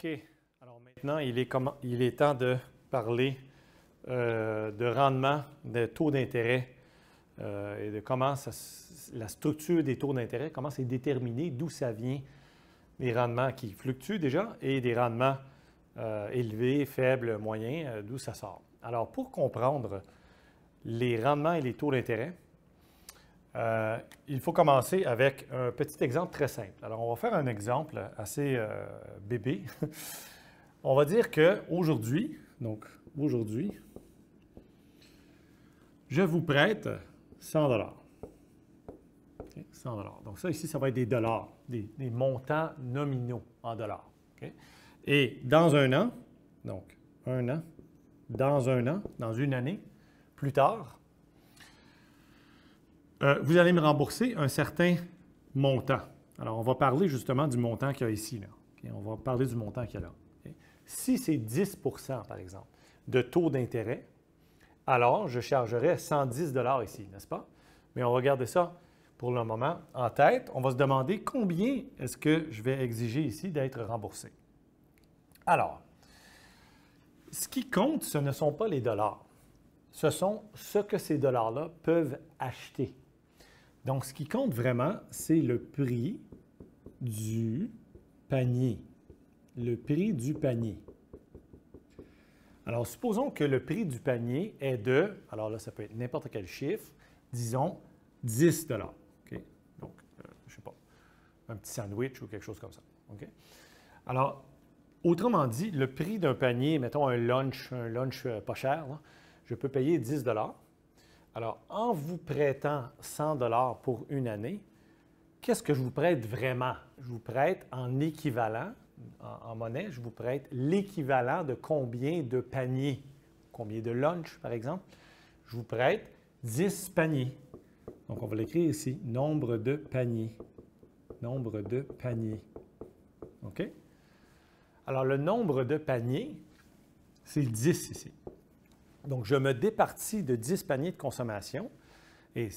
OK. Alors maintenant, il est temps de parler de rendement, de taux d'intérêt et de comment la structure des taux d'intérêt, comment c'est déterminé, d'où ça vient, des rendements qui fluctuent déjà et des rendements élevés, faibles, moyens, d'où ça sort. Alors, pour comprendre les rendements et les taux d'intérêt, il faut commencer avec un petit exemple très simple. Alors, on va faire un exemple assez bébé. On va dire qu'aujourd'hui, je vous prête 100 $. Okay? 100 $. Donc ça, ici, ça va être des dollars, des montants nominaux en dollars. Okay? Et dans un an, donc un an, dans une année, plus tard, vous allez me rembourser un certain montant. Alors, on va parler justement du montant qu'il y a ici. Là. Okay? On va parler du montant qu'il y a là. Okay? Si c'est 10 % par exemple, de taux d'intérêt, alors je chargerai 110 $ ici, n'est-ce pas? Mais on va garder ça pour le moment en tête. On va se demander combien est-ce que je vais exiger ici d'être remboursé. Alors, ce qui compte, ce ne sont pas les dollars. Ce sont ce que ces dollars-là peuvent acheter. Donc, ce qui compte vraiment, c'est le prix du panier. Le prix du panier. Alors, supposons que le prix du panier est de, alors là, ça peut être n'importe quel chiffre, disons 10 $. Okay? Donc, je ne sais pas, un petit sandwich ou quelque chose comme ça. Okay? Alors, autrement dit, le prix d'un panier, mettons un lunch pas cher, là, je peux payer 10 $. Alors, en vous prêtant 100 $ pour une année, qu'est-ce que je vous prête vraiment? Je vous prête en équivalent, en monnaie, je vous prête l'équivalent de combien de paniers? Combien de lunch, par exemple? Je vous prête 10 paniers. Donc, on va l'écrire ici, nombre de paniers. Nombre de paniers. OK? Alors, le nombre de paniers, c'est 10 ici. Donc, je me départis de 10 paniers de consommation et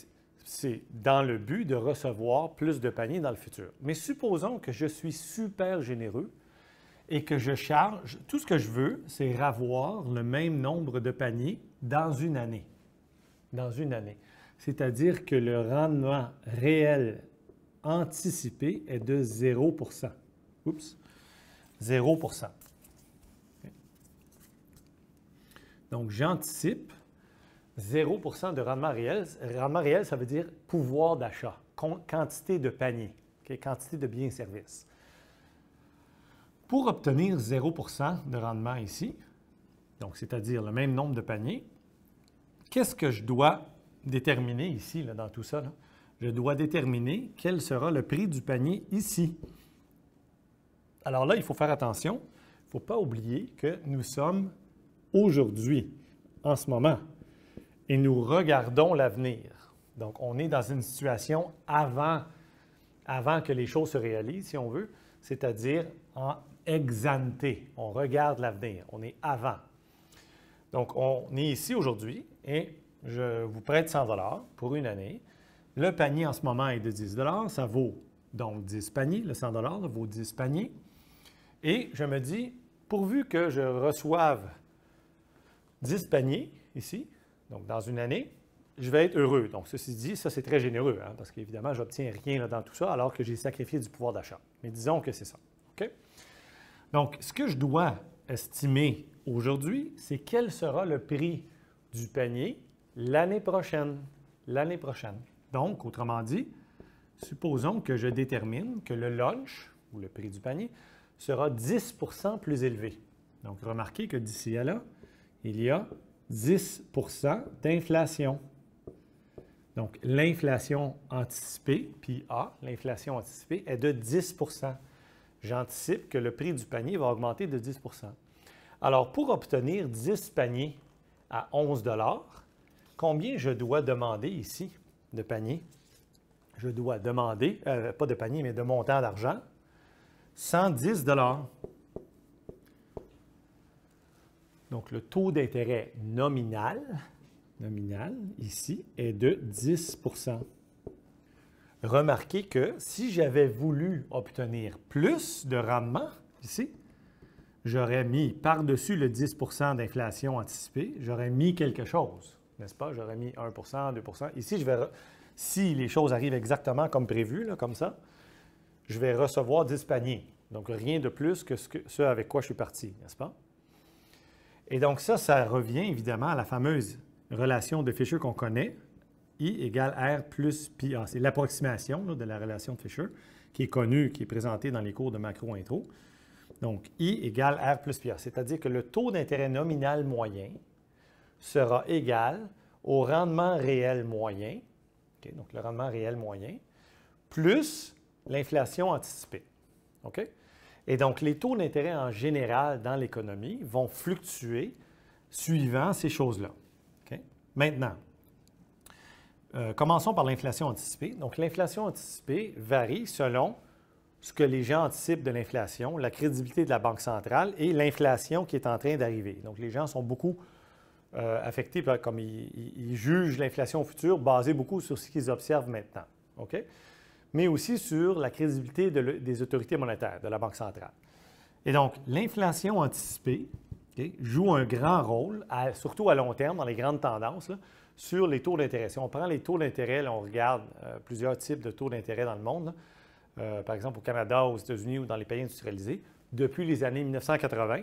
c'est dans le but de recevoir plus de paniers dans le futur. Mais supposons que je suis super généreux et que je charge, tout ce que je veux, c'est avoir le même nombre de paniers dans une année. Dans une année. C'est-à-dire que le rendement réel anticipé est de 0 %. Oups, 0 %. Donc, j'anticipe 0 % de rendement réel. Rendement réel, ça veut dire pouvoir d'achat, quantité de paniers, okay? Quantité de biens et services. Pour obtenir 0 % de rendement ici, donc c'est-à-dire le même nombre de paniers, qu'est-ce que je dois déterminer ici, là, dans tout ça? Là? Je dois déterminer quel sera le prix du panier ici. Alors là, il faut faire attention. Il ne faut pas oublier que nous sommes aujourd'hui, en ce moment, et nous regardons l'avenir. Donc, on est dans une situation avant que les choses se réalisent, si on veut, c'est-à-dire en ex ante. On regarde l'avenir, on est avant. Donc, on est ici aujourd'hui et je vous prête 100 $ pour une année. Le panier en ce moment est de 10 $, ça vaut donc 10 paniers, le 100 $ vaut 10 paniers. Et je me dis, pourvu que je reçoive 10 paniers ici, donc dans une année, je vais être heureux. Donc, ceci dit, ça c'est très généreux, hein, parce qu'évidemment, je n'obtiens rien là, dans tout ça alors que j'ai sacrifié du pouvoir d'achat. Mais disons que c'est ça. OK? Donc, ce que je dois estimer aujourd'hui, c'est quel sera le prix du panier l'année prochaine. L'année prochaine. Donc, autrement dit, supposons que je détermine que le lunch, ou le prix du panier, sera 10 % plus élevé. Donc, remarquez que d'ici à là, il y a 10 % d'inflation. Donc, l'inflation anticipée, puis A, l'inflation anticipée, est de 10 %. J'anticipe que le prix du panier va augmenter de 10 %. Alors, pour obtenir 10 paniers à 11 $, combien je dois demander ici de paniers? Je dois demander, pas de panier, mais de montant d'argent, 110 $. Donc, le taux d'intérêt nominal, ici, est de 10 %. Remarquez que si j'avais voulu obtenir plus de rendement, ici, j'aurais mis par-dessus le 10 d'inflation anticipée, j'aurais mis quelque chose, n'est-ce pas? J'aurais mis 1 2 Ici, si les choses arrivent exactement comme prévu, là, comme ça, je vais recevoir 10 paniers. Donc, rien de plus que ce avec quoi je suis parti, n'est-ce pas? Et donc, ça revient évidemment à la fameuse relation de Fisher qu'on connaît, I égale R plus pi A. C'est l'approximation de la relation de Fisher qui est connue, qui est présentée dans les cours de macro-intro. Donc, I égale R plus pi A, c'est-à-dire que le taux d'intérêt nominal moyen sera égal au rendement réel moyen, okay, donc le rendement réel moyen, plus l'inflation anticipée. Okay? Et donc, les taux d'intérêt en général dans l'économie vont fluctuer suivant ces choses-là. Okay? Maintenant, commençons par l'inflation anticipée. Donc, l'inflation anticipée varie selon ce que les gens anticipent de l'inflation, la crédibilité de la Banque centrale et l'inflation qui est en train d'arriver. Donc, les gens sont beaucoup affectés, comme ils jugent l'inflation future basée beaucoup sur ce qu'ils observent maintenant. Okay? Mais aussi sur la crédibilité des autorités monétaires, de la Banque centrale. Et donc, l'inflation anticipée joue un grand rôle, surtout à long terme, dans les grandes tendances, là, sur les taux d'intérêt. Si on prend les taux d'intérêt, là, on regarde plusieurs types de taux d'intérêt dans le monde, par exemple au Canada, aux États-Unis ou dans les pays industrialisés, depuis les années 1980,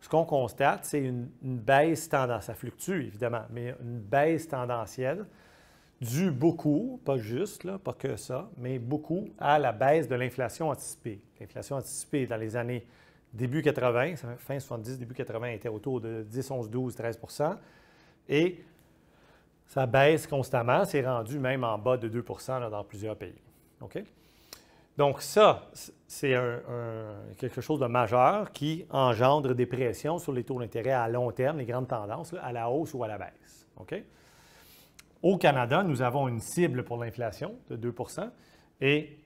ce qu'on constate, c'est une baisse tendancielle. Ça fluctue, évidemment, mais une baisse tendancielle dû beaucoup, pas juste, là, pas que ça, mais beaucoup à la baisse de l'inflation anticipée. L'inflation anticipée dans les années début 80, fin 70, début 80, était autour de 10, 11, 12, 13 et ça baisse constamment, c'est rendu même en bas de 2 là, dans plusieurs pays. Okay? Donc ça, c'est quelque chose de majeur qui engendre des pressions sur les taux d'intérêt à long terme, les grandes tendances, là, à la hausse ou à la baisse. Okay? Au Canada, nous avons une cible pour l'inflation de 2 et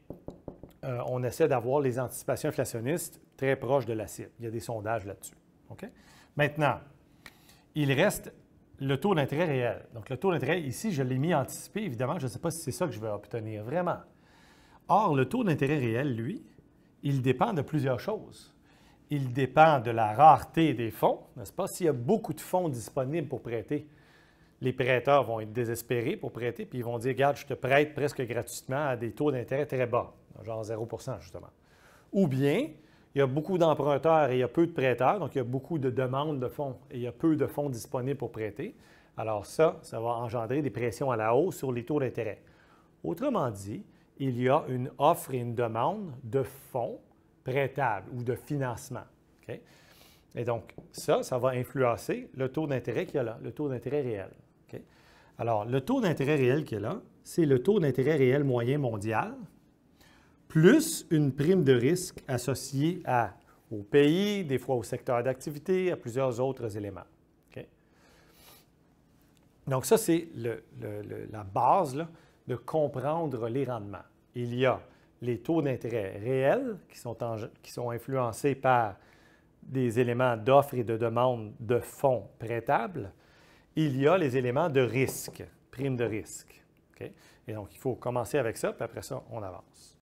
on essaie d'avoir les anticipations inflationnistes très proches de la cible. Il y a des sondages là-dessus. Okay? Maintenant, il reste le taux d'intérêt réel. Donc, le taux d'intérêt, ici, je l'ai mis anticipé. Évidemment, je ne sais pas si c'est ça que je vais obtenir vraiment. Or, le taux d'intérêt réel, lui, il dépend de plusieurs choses. Il dépend de la rareté des fonds, n'est-ce pas? S'il y a beaucoup de fonds disponibles pour prêter, les prêteurs vont être désespérés pour prêter, puis ils vont dire, regarde, je te prête presque gratuitement à des taux d'intérêt très bas, genre 0 justement. Ou bien, il y a beaucoup d'emprunteurs et il y a peu de prêteurs, donc il y a beaucoup de demandes de fonds et il y a peu de fonds disponibles pour prêter. Alors ça va engendrer des pressions à la hausse sur les taux d'intérêt. Autrement dit, il y a une offre et une demande de fonds prêtables ou de financement. Okay? Et donc, ça va influencer le taux d'intérêt qu'il y a là, le taux d'intérêt réel. Okay? Alors, le taux d'intérêt réel qu'il y a là, c'est le taux d'intérêt réel moyen mondial, plus une prime de risque associée au pays, des fois au secteur d'activité, à plusieurs autres éléments. Okay? Donc, ça, c'est la base là, de comprendre les rendements. Il y a les taux d'intérêt réels qui sont influencés par des éléments d'offre et de demande de fonds prêtables. Il y a les éléments de risque, prime de risque. Okay? Et donc, il faut commencer avec ça, puis après ça, on avance.